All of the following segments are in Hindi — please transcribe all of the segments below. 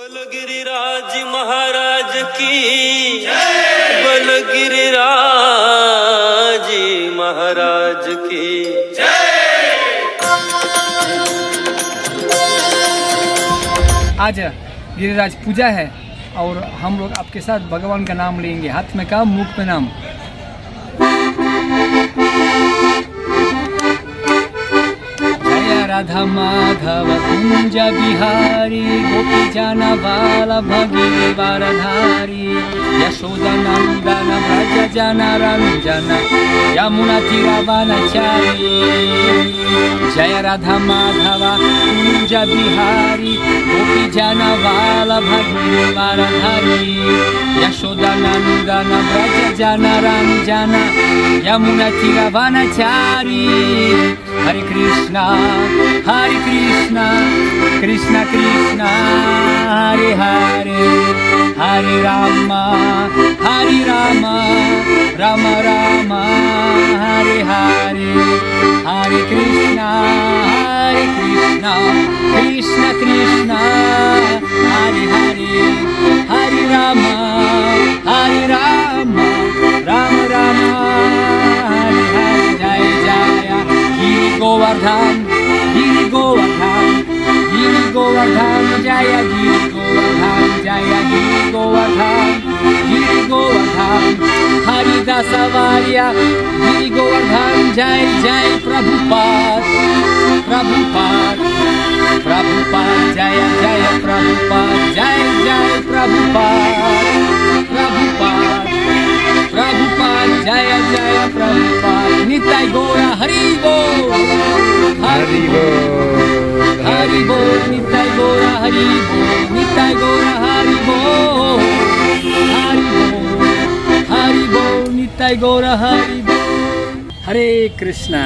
बोल गिरिराज महाराज की बोल गिरिराज महाराज की आज गिरिराज पूजा है और हम लोग आपके साथ भगवान का नाम लेंगे। हाथ में काम, मुख में नाम। जय राधा माधव कुंज बिहारी गोपी जन वल्लभ गिरिवरधारी यशोदा नंदन व्रज जन रंजन यमुना तीरवनचारी। जय राधा माधव कुंज बिहारी गोपी जन वल्लभ गिरिवरधारी यशोदा नंदन व्रज जन रंजन यमुना तीरवनचारी। हरे कृष्णा कृष्ण कृष्ण हरे हरे हरे राम राम राम हरे हरे हरे कृष्णा कृष्ण कृष्ण हरे हरे हरे राम राम राम हरे हरे। जय जय गिरि गोवर्धन गिरि गोवर्धन गिरि गोवर्धन जय गिरि गोवर्धन जय गिरि गोवर्धन गिरि गोवर्धन हरिदास वार्या गिरि गोवर्धन जय जय प्रभुपाद जय जय प्रभुपाद जय जय प्रभुपाद जय जय प्रभुपाद। निताय गौरा हरि बोल हरि बोल हरि बोल निताय गौरा हरि बोल निताय गौरा हरि बोल हरि बोल निताय गौरा हरि बोल। हरे कृष्णा।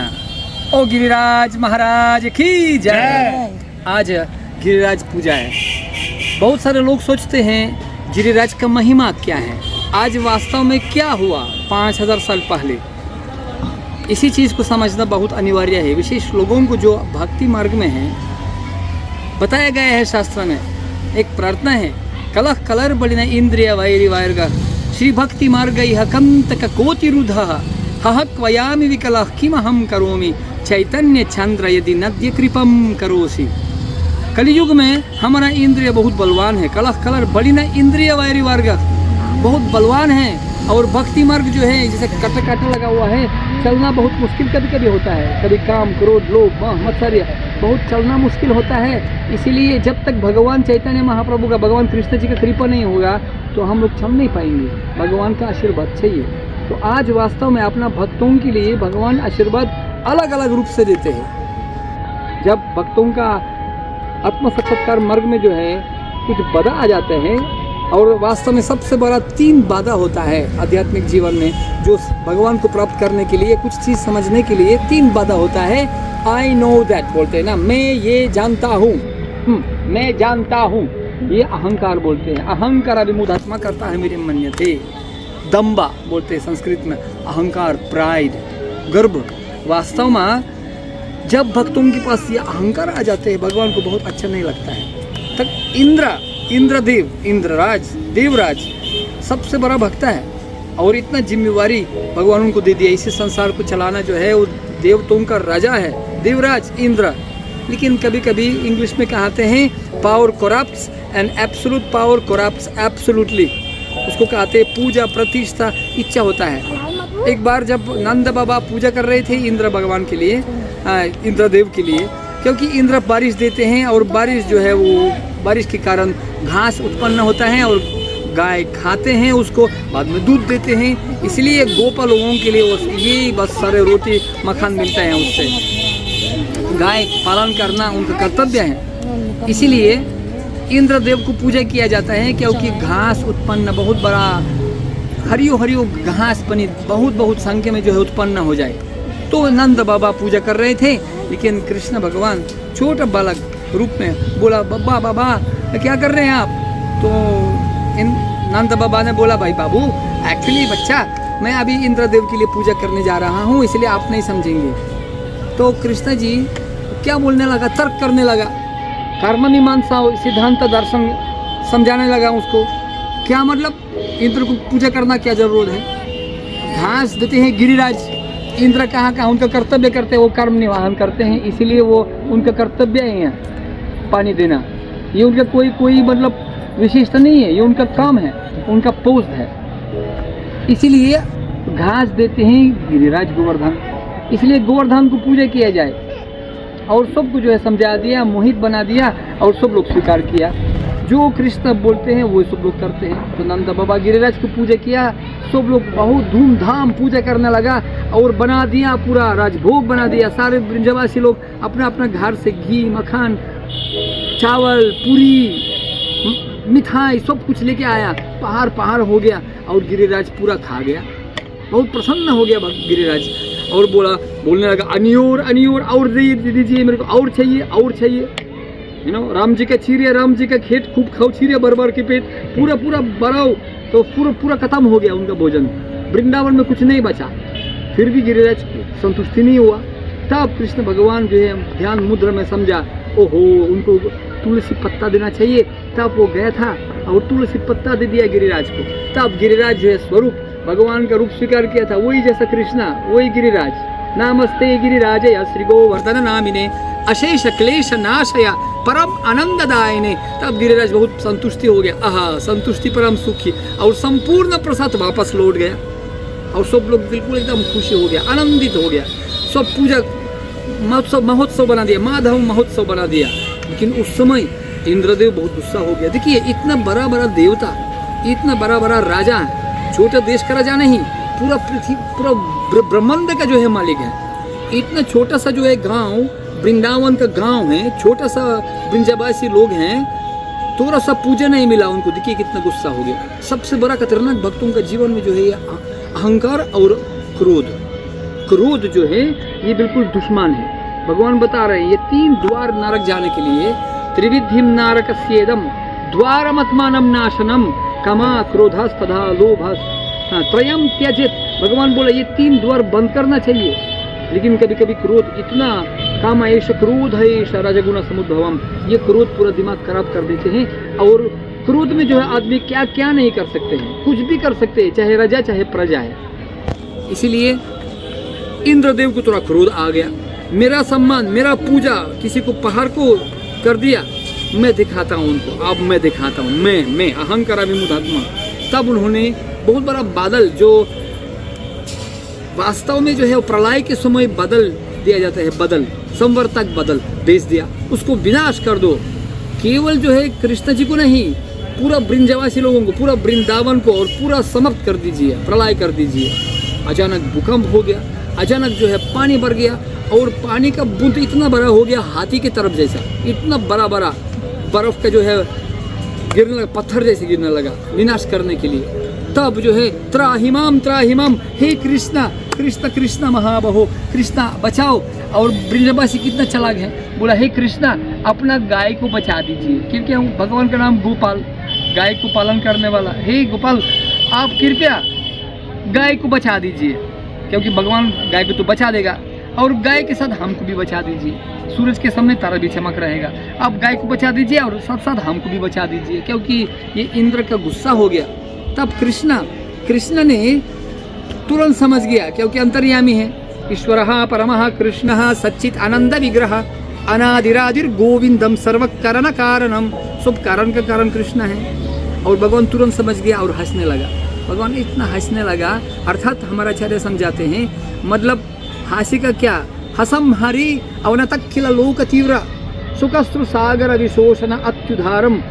ओ गिरिराज महाराज की जय। आज गिरिराज पूजा है। बहुत सारे लोग सोचते हैं गिरिराज का महिमा क्या है, आज वास्तव में क्या हुआ 5000 साल पहले। इसी चीज़ को समझना बहुत अनिवार्य है, विशेष लोगों को जो भक्ति मार्ग में हैं। बताया गया है शास्त्र में, एक प्रार्थना है, कलह कलर बलिन इंद्रिय वैरि वार्ग श्री भक्ति मार्ग यह कंतक कोटिरुध हहक वयामि विकलः किमहं करोमि चैतन्य चंद्र यदि नद्य कृपम करोसि। कलियुग में हमारा इंद्रिय बहुत बलवान है, कलह कलर बलिन इंद्रिय वैरि वार्ग बहुत बलवान है। और भक्ति मार्ग जो है जैसे काटा लगा हुआ है, चलना बहुत मुश्किल कभी कभी होता है, कभी काम क्रोध लोभ मोह मत्सर्य बहुत चलना मुश्किल होता है। इसीलिए जब तक भगवान चैतन्य महाप्रभु का, भगवान कृष्ण जी का कृपा नहीं होगा तो हम लोग चल नहीं पाएंगे। भगवान का आशीर्वाद चाहिए। तो आज वास्तव में अपना भक्तों के लिए भगवान आशीर्वाद अलग अलग रूप से देते हैं। जब भक्तों का आत्म साक्षात्कार मार्ग में जो है कुछ बाधा आ जाते हैं, और वास्तव में सबसे बड़ा 3 बाधा होता है आध्यात्मिक जीवन में, जो भगवान को प्राप्त करने के लिए, कुछ चीज़ समझने के लिए 3 बाधा होता है। आई नो दैट बोलते हैं ना, मैं ये जानता हूँ, मैं जानता हूँ, ये अहंकार बोलते हैं। अहंकार अभिमुधात्मा करता है मेरे मन्यते। दम्बा बोलते हैं संस्कृत में, अहंकार, प्राइड, गर्व। वास्तव में जब भक्तों के पास ये अहंकार आ जाते हैं भगवान को बहुत अच्छा नहीं लगता है। तक इंद्रदेव, इंद्रराज, देवराज सबसे बड़ा भक्त है, और इतना जिम्मेवारी भगवान उनको दे दिया। इसी संसार को चलाना जो है वो देवताओं का राजा है, देवराज इंद्र। लेकिन कभी कभी इंग्लिश में कहते हैं power corrupts and absolute power corrupts absolutely. उसको कहते हैं पूजा, प्रतिष्ठा, इच्छा होता है। एक बार जब नंद बाबा पूजा कर रहे थे इंद्र भगवान के लिए, इंद्रदेव के लिए, क्योंकि इंद्र बारिश देते हैं और बारिश जो है वो बारिश के कारण घास उत्पन्न होता है और गाय खाते हैं उसको, बाद में दूध देते हैं। इसलिए गोपाल लोगों के लिए ये बस सारे रोटी मक्खन मिलता है उससे। गाय पालन करना उनका कर्तव्य है। इसीलिए इंद्रदेव को पूजा किया जाता है, क्योंकि घास उत्पन्न बहुत बड़ा हरियो घास बनी बहुत संख्या में जो है उत्पन्न हो जाए। तो नंद बाबा पूजा कर रहे थे, लेकिन कृष्ण भगवान छोटा बालक रूप में बोला, बाबा क्या कर रहे हैं आप? तो नंद बाबा ने बोला, भाई बाबू एक्चुअली बच्चा मैं अभी इंद्रदेव के लिए पूजा करने जा रहा हूँ, इसलिए आप नहीं समझेंगे। तो कृष्ण जी क्या बोलने लगा, तर्क करने लगा। कर्म मीमांसा सिद्धांत दर्शन समझाने लगा उसको, क्या मतलब इंद्र को पूजा करना क्या जरूरत है। घास देते हैं गिरिराज, इंद्र कहाँ कहाँ उनका कर्तव्य करते हैं, वो कर्म निर्वहन करते हैं, इसीलिए वो उनका कर्तव्य है यहाँ पानी देना। ये उनका कोई मतलब विशेषता नहीं है, ये उनका काम है, उनका पोस्ट है। इसीलिए घास देते हैं गिरिराज गोवर्धन, इसलिए गोवर्धन को पूजा किया जाए। और सबको जो है समझा दिया, मोहित बना दिया और सब लोग स्वीकार किया। जो कृष्ण बोलते हैं वो सब लोग करते हैं। तो नंद बाबा गिरिराज को पूजा किया, सब लोग बहुत धूमधाम पूजा करने लगा और बना दिया, पूरा राजभोग बना दिया। सारे ब्रजवासी लोग अपना अपना घर से घी, मक्खन, चावल, पूरी, मिठाई सब कुछ लेके आया। पहाड़ हो गया और गिरिराज पूरा खा गया। बहुत प्रसन्न हो गया गिरिराज और बोलने लगा अनियोर और दीजिए मेरे को, और चाहिए। राम जी का छीरिया, राम जी का खेत खूब खाओ, छीरिया भर के पेट पूरा बढ़ाओ। तो पूरा खत्म हो गया उनका भोजन, वृंदावन में कुछ नहीं बचा। फिर भी गिरिराज को संतुष्टि नहीं हुआ। तब कृष्ण भगवान जो है ध्यान मुद्रा में समझा, ओहो उनको तुलसी पत्ता देना चाहिए। तब वो गया था और तुलसी पत्ता दे दिया गिरिराज को। तब गिरिराज जो है स्वरूप भगवान का रूप स्वीकार किया था, वही जैसा कृष्णा, वही गिरिराज। नमस्ते गिरिराजय श्री गोवर्धन नामिने अशेष क्लेश नाशया परम आनंददायिने। तब गिरिराज बहुत संतुष्टि हो गया, आहा संतुष्टि परम सुखी, और संपूर्ण प्रसाद वापस लौट गया और सब लोग बिल्कुल एकदम खुशी हो गया, आनंदित हो गया। सब पूजा महोत्सव बना दिया, माधव महोत्सव बना दिया। लेकिन उस समय इंद्रदेव बहुत गुस्सा हो गया। देखिए इतना बड़ा देवता, इतना बड़ा राजा, छोटा देश का राजा नहीं, पूरा पृथ्वी, पूरा ब्रह्मांड का जो है मालिक है। इतना छोटा सा जो है गांव, वृंदावन का गांव है, छोटा सा ब्रजवासी लोग हैं, थोड़ा सा पूजा नहीं मिला उनको। देखिए कितना गुस्सा हो गया। सबसे बड़ा खतरनाक भक्तों का जीवन में जो है अहंकार और क्रोध जो है ये बिल्कुल दुश्मन है। भगवान बता रहे हैं ये 3 द्वार नरक जाने के लिए, त्रिविधिम नारकस्येदम द्वारमत्मानम नाशनम कमा क्रोधस्तथा लोभस त्रयम त्यजेत। भगवान बोले ये 3 द्वार बंद करना चाहिए। लेकिन कभी कभी क्रोध इतना, काम एष क्रोध है रजगुण समुद्भवम, ये क्रोध पूरा दिमाग खराब कर देते हैं। और क्रोध में जो है आदमी क्या क्या नहीं कर सकते हैं, कुछ भी कर सकते हैं, चाहे राजा चाहे प्रजा है। इसीलिए इंद्रदेव को थोड़ा क्रोध आ गया। मेरा सम्मान, मेरा पूजा किसी को पहाड़ को कर दिया, मैं दिखाता हूँ उनको, अब मैं दिखाता हूँ, मैं अहंकार विमुधात्मा। तब उन्होंने बहुत बड़ा बादल, जो वास्तव में जो है प्रलय के समय बदल दिया जाता है, बदल संवर्तक बदल भेज दिया, उसको विनाश कर दो। केवल जो है कृष्ण जी को नहीं, पूरा ब्रजवासी लोगों को, पूरा वृंदावन को और पूरा समाप्त कर दीजिए, प्रलय कर दीजिए। अचानक भूकंप हो गया, अचानक जो है पानी भर गया और पानी का बूंद इतना बड़ा हो गया हाथी की तरफ जैसा, इतना बड़ा बर्फ का जो है गिरने लगा, पत्थर जैसे गिरने लगा विनाश करने के लिए। तब जो है त्राहिमाम, हे कृष्णा महाबहो, कृष्णा बचाओ। और ब्रजवासी कितना चालाक है, बोला हे कृष्णा अपना गाय को बचा दीजिए, क्योंकि हम भगवान का नाम गोपाल, गाय को पालन करने वाला। हे गोपाल आप कृपया गाय को बचा दीजिए, क्योंकि भगवान गाय को तो बचा देगा, और गाय के साथ हमको भी बचा दीजिए। सूरज के सामने तारा भी चमक रहेगा, आप गाय को बचा दीजिए और साथ साथ हमको भी बचा दीजिए, क्योंकि ये इंद्र का गुस्सा हो गया। तब कृष्ण ने तुरंत समझ गया, क्योंकि अंतर्यामी है, ईश्वरः परमः कृष्णः सच्चित आनंद विग्रह अनादिरादिर गोविंदम सर्व कारण कारणम। सब कारण का कारण कृष्ण है। और भगवान तुरंत समझ गया और हंसने लगा। भगवान इतना हंसने लगा, अर्थात हमारा आचार्य समझाते हैं, मतलब हंसी का क्या, हसम हरि अवनतखिल लोक तीव्र सुखस्त्रु सागर विशोषण अत्युधारम।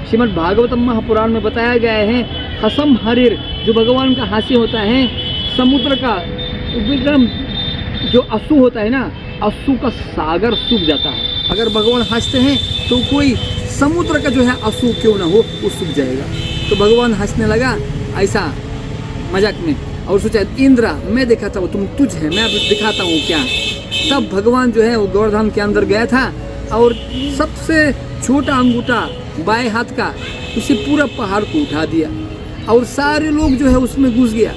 श्रीमद् भागवतम महापुराण में बताया गया है, हसम हरिर जो भगवान का हास्य होता है, समुद्र का एकदम जो अश्रु होता है ना, अश्रु का सागर सूख जाता है। अगर भगवान हंसते हैं तो कोई समुद्र का जो है अश्रु क्यों ना हो वो सूख जाएगा। तो भगवान हंसने लगा ऐसा मजाक में, और सोचा इंद्र मैं दिखाता हूँ, तुझ है, मैं अब दिखाता हूँ क्या। तब भगवान जो है वो गोवर्धन के अंदर गया था और सबसे छोटा अंगूठा बाएं हाथ का उसे पूरा पहाड़ को उठा दिया और सारे लोग जो है उसमें घुस गया।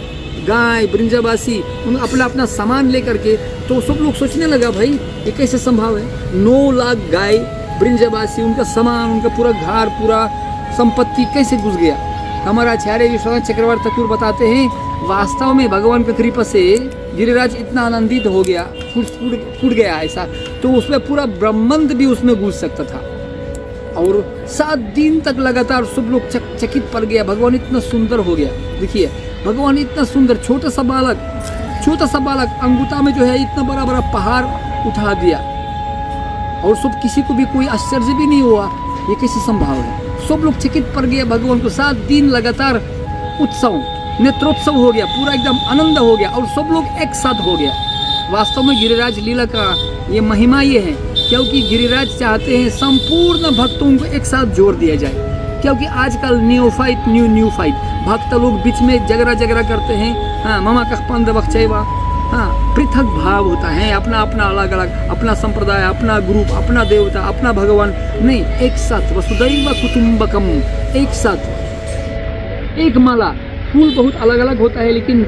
गाय ब्रजवासी अपना अपना सामान लेकर के, तो सब लोग सोचने लगा भाई ये कैसे संभव है। 9 लाख गाय ब्रजवासी, उनका सामान, उनका पूरा घर पूरा संपत्ति कैसे घुस गया। हमारा आचार्य विश्वनाथ चक्रवर्ती ठाकुर बताते हैं वास्तव में भगवान की कृपा से गिरिराज इतना आनंदित हो गया, फूट गया ऐसा, तो उसमें पूरा ब्रह्मांड भी उसमें घुस सकता था। और 7 दिन तक लगातार सब लोग चकित पड़ गया, भगवान इतना सुंदर हो गया। देखिए भगवान इतना सुंदर, छोटा सा बालक अंगूठा में जो है इतना बड़ा बड़ा पहाड़ उठा दिया, और सब किसी को भी कोई आश्चर्य भी नहीं हुआ, ये कैसे संभव है। सब लोग चकित पड़ गए भगवान को। 7 दिन लगातार उत्सव, नेत्रोत्सव हो गया, पूरा एकदम आनंद हो गया, और सब लोग एक साथ हो गया। वास्तव में गिरिराज लीला का ये महिमा ये है, क्योंकि गिरिराज चाहते हैं संपूर्ण भक्तों को एक साथ जोड़ दिया जाए। क्योंकि आजकल न्यू फाइट भक्त लोग बीच में झगड़ा करते हैं। हाँ, ममा कह पंद बख्चेवा, हाँ, पृथक भाव होता है, अपना अलग अलग, अपना संप्रदाय, अपना ग्रुप, अपना देवता, अपना भगवान नहीं, एक साथ वसुदैव कुटुंबकम, एक साथ एक माला। फूल बहुत अलग अलग होता है लेकिन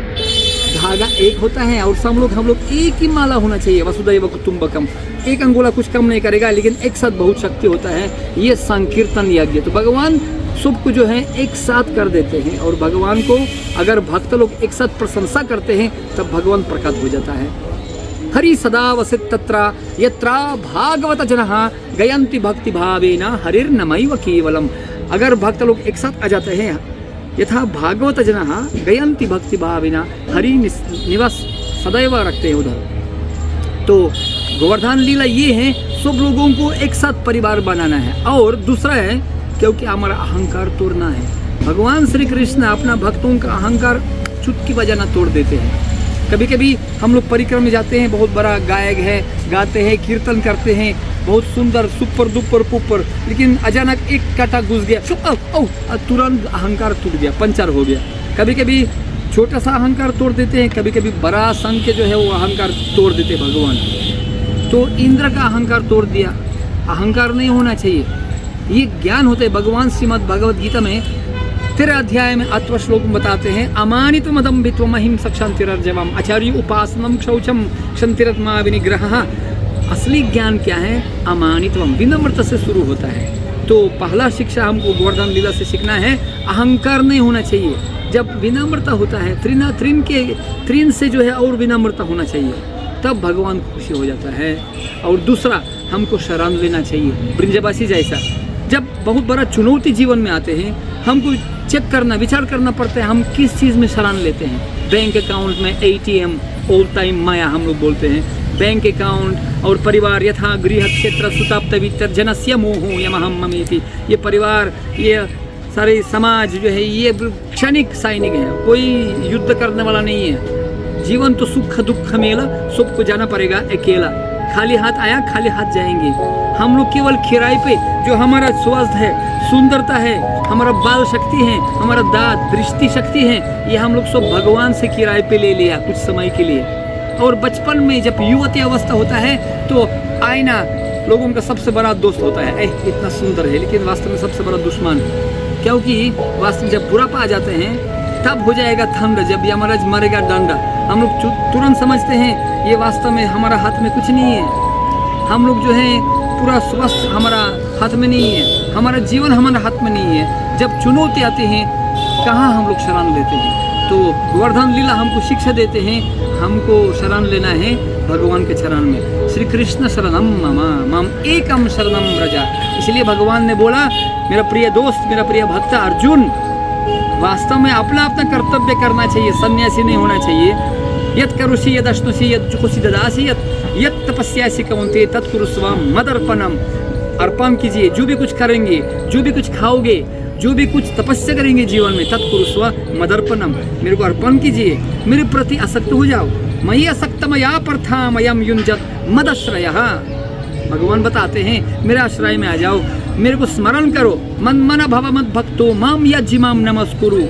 धागा एक होता है, और हम लोग एक ही माला होना चाहिए। वसुदैव कुटुंबकम, एक अंगुला कुछ कम नहीं करेगा, लेकिन एक साथ बहुत शक्ति होता है। ये संकीर्तन यज्ञ, तो भगवान सबको जो है एक साथ कर देते हैं, और भगवान को अगर भक्त लोग एक साथ प्रशंसा करते हैं तब भगवान प्रकट हो जाता है। हरि सदा वसित तत्र यत्रा भागवत जनः गयन्ति भक्ति भावेन हरिर्नमैव केवलम। अगर भक्त लोग एक साथ आ जाते हैं, यथा भागवत जनः गयन्ति भक्ति भावेन, हरि निवास सदैव रखते हैं उधर। तो गोवर्धन लीला ये है, सब लोगों को एक साथ परिवार बनाना है। और दूसरा है, क्योंकि हमारा अहंकार तोड़ना है। भगवान श्री कृष्ण अपना भक्तों का अहंकार चुटकी बजाना तोड़ देते हैं। कभी कभी हम लोग परिक्रम में जाते हैं, बहुत बड़ा गायक है, गाते हैं, कीर्तन करते हैं, बहुत सुंदर, सुपर दुपर पुपर, लेकिन अचानक एक कांटा घुस गया, तुरंत अहंकार टूट गया, पंचर हो गया। कभी कभी छोटा सा अहंकार तोड़ देते हैं, कभी कभी बड़ा संख्य जो है वो अहंकार तोड़ देते हैं भगवान। तो इंद्र का अहंकार तोड़ दिया, अहंकार नहीं होना चाहिए, ये ज्ञान होता है। भगवान श्रीमद् भगवद गीता में 13 अध्याय में 8वां श्लोक में बताते हैं, अमानित मदम्बित्व महिम क्षंतिरर्जवम आचार्य उपासनम शौचम क्षंतिरत्मा विनिग्रह। असली ज्ञान क्या है? अमानित्वम, विनम्रता से शुरू होता है। तो पहला शिक्षा हमको गोवर्धन लीला से सीखना है, अहंकार नहीं होना चाहिए। जब विनम्रता होता है, त्रिन से जो है और विनम्रता होना चाहिए, तब भगवान खुशी हो जाता है। और दूसरा, हमको शरण लेना चाहिए ब्रजवासी जैसा। जब बहुत बड़ा चुनौती जीवन में आते हैं, हमको चेक करना, विचार करना पड़ता है हम किस चीज़ में शरण लेते हैं। बैंक अकाउंट में ATM, ऑल टाइम माया हम लोग बोलते हैं। बैंक अकाउंट और परिवार, यथा गृह क्षेत्र सुताप्त वित्तर जनस्य मोहो यमहम ममेति। ये परिवार, ये सारे समाज जो है ये क्षणिक सैनिक है, कोई युद्ध करने वाला नहीं है। जीवन तो सुख दुख मेला, सबको जाना पड़ेगा अकेला। खाली हाथ आया, खाली हाथ जाएंगे। हम लोग केवल किराए पे, जो हमारा स्वास्थ्य है, सुंदरता है, हमारा बाल शक्ति है, हमारा दांत दृष्टि शक्ति है, ये हम लोग सब भगवान से किराए पे ले लिया कुछ समय के लिए। और बचपन में जब युवती अवस्था होता है तो आईना लोगों का सबसे बड़ा दोस्त होता है, इतना सुंदर है, लेकिन वास्तव में सबसे बड़ा दुश्मन। क्योंकि वास्तव जब बुढ़ापा आ जाते हैं तब हो जाएगा ठंड, जब यमराज मरेगा डंडा। हम लोग तुरंत समझते हैं ये वास्तव में हमारा हाथ में कुछ नहीं है। हम लोग जो है पूरा स्वस्थ हमारा हाथ में नहीं है, हमारा जीवन हमारा हाथ में नहीं है। जब चुनौती आती हैं, कहाँ हम लोग शरण लेते हैं। तो गोवर्धन लीला हमको शिक्षा देते हैं, हमको शरण लेना है भगवान के चरण में। श्री कृष्ण शरणम मम एकम शरणम व्रज। इसलिए भगवान ने बोला, मेरा प्रिय दोस्त, मेरा प्रिय भक्त अर्जुन, वास्तव में अपना अपना कर्तव्य करना चाहिए, सन्यासी नहीं होना चाहिए। यत् करुषि यद् अश्नुषि यत् जुहुषि ददासि यत् तपस्यासि कौन्तेय तत्कुरुष्व मदर्पणम। अर्पण कीजिए, जो भी कुछ करेंगे, जो भी कुछ खाओगे, जो भी कुछ तपस्या करेंगे जीवन में, तत्कुरुष्व मदर्पणम, मेरे को अर्पण कीजिए, मेरे प्रति आसक्त हो जाओ। मयि असक्तमया पार्थमयं युञ्जत् मदश्रयः। भगवान बताते हैं मेरे आश्रय में आ जाओ, मेरे को स्मरण करो। मन्मना भव मद भक्तो माम यज्जिमाम नमस्कुरु।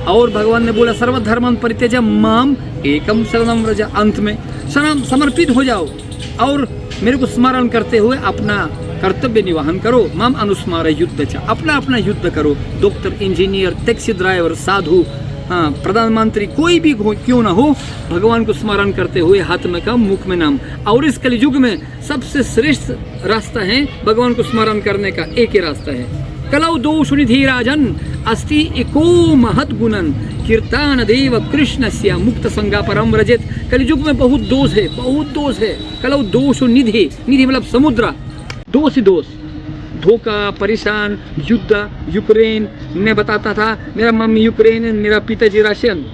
और भगवान ने बोला, सर्वधर्मं परित्यज्य माम एकम शरणं व्रज। अंत में शरण समर्पित हो जाओ और मेरे को स्मरण करते हुए अपना कर्तव्य निवाहन करो। माम अनुस्मार युद्ध च, अपना अपना युद्ध करो। डॉक्टर, इंजीनियर, टैक्सी ड्राइवर, साधु, हाँ, प्रधानमंत्री, कोई भी क्यों ना हो, भगवान को स्मरण करते हुए हाथ में काम, मुख में नाम। और इस कलयुग में सबसे श्रेष्ठ रास्ता है भगवान को स्मरण करने का, एक ही रास्ता है। कलौ दोष निधि राजन अस्ति एको महत गुणन कीर्तन देव कृष्णस्य मुक्त संगा परम व्रजेत। कलयुग में बहुत दोष है, बहुत दोष है। कलौ दोष निधि, निधि मतलब समुद्र, दोष ही दोष, धोखा, परेशान, युद्ध, यूक्रेन। मैं बताता था मेरा मम्मी यूक्रेनियन, मेरा पिताजी रशियन,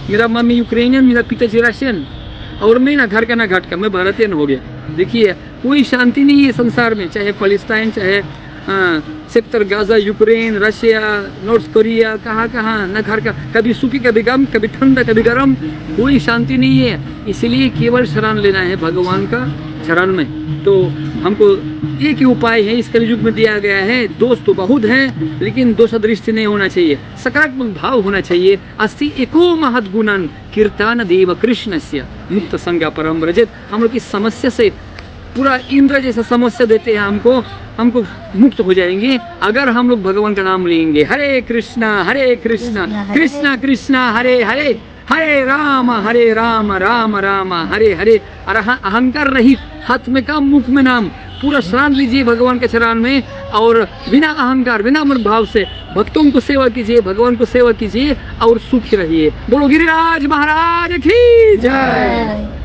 मेरा मम्मी यूक्रेनियन, मेरा पिताजी रशियन, और मैं ना घर का ना घाट का, मैं भारतीयन हो गया। देखिए कोई शांति नहीं है संसार में, चाहे फलिस्तीन, चाहे sector Gaza, Ukraine, Russia, north Korea, कहाँ कहाँ न घर का, कभी सूखी कभी गम, कभी ठंडा कभी गर्म, कोई शांति नहीं है। इसलिए केवल शरण लेना है भगवान का शरण में। तो हमको एक ही उपाय है इस कलयुग में दिया गया है। दोष तो बहुत हैं, लेकिन दोषदृष्टि नहीं होना चाहिए, सकारात्मक भाव होना चाहिए। अस्ति एको महत गुणन कीर्तन देव कृष्णस्य मुक्त संज्ञा परम व्रजेत। हम लोग इस समस्या से, पूरा इंद्र जैसा समस्या देते हैं हमको मुक्त हो जाएंगे अगर हम लोग भगवान का नाम लेंगे। हरे कृष्णा कृष्णा कृष्णा हरे हरे, हरे राम राम राम हरे हरे। अहंकार रहित, हाथ में काम मुख में नाम, पूरा शरण लीजिए भगवान के चरण में, और बिना अहंकार, बिना मन भाव से भक्तों को सेवा कीजिए, भगवान को सेवा कीजिए और सुखी रहिए। बोलो गिरिराज महाराज की जय।